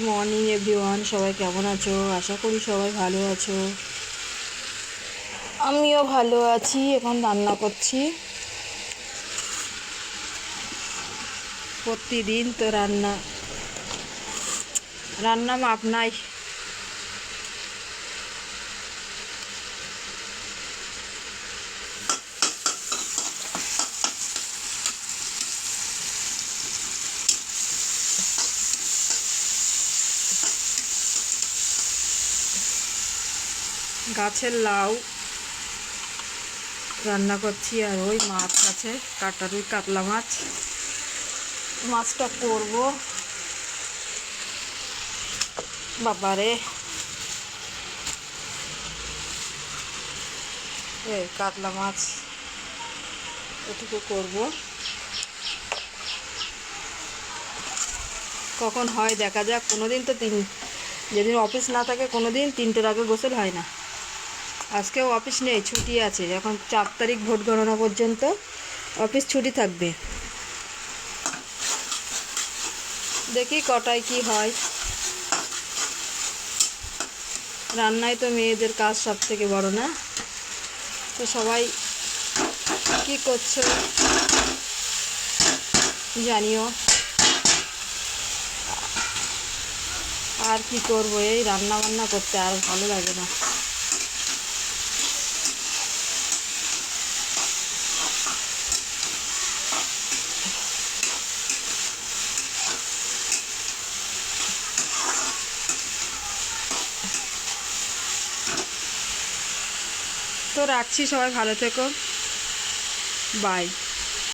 Morning everyone, সবাই কেমন আছো? আশা করি সবাই ভালো আছো। আমিও ভালো আছি। এখন রান্না করছি। প্রতিদিন তো রান্না রান্না মাপ নাই। গাছের লাউ রান্না করছি, আর ওই মাছ আছে, রুই কাতলা মাছ। মাছটা করব। বাবারে, এই কাতলা মাছ এটুকু করব। কখন হয় দেখা যাক। কোনোদিন তো যেদিন অফিস না থাকে কোনোদিন 3টের আগে গোসল হয় না। আজকেও অফিস নেই, ছুটি আছে। এখন 4 তারিখ ভোট গণনা পর্যন্ত অফিস ছুটি থাকবে। দেখি কটায় কি হয়। রান্নায় তো মেয়েদের কাজ সব থেকে বড়, না? তো সবাই কি করছো জানিও। আর কি করব, এই রান্না বান্না করতে আর ভালো লাগে না। তো রাখছি, সবাই ভালো থেকো। বাই।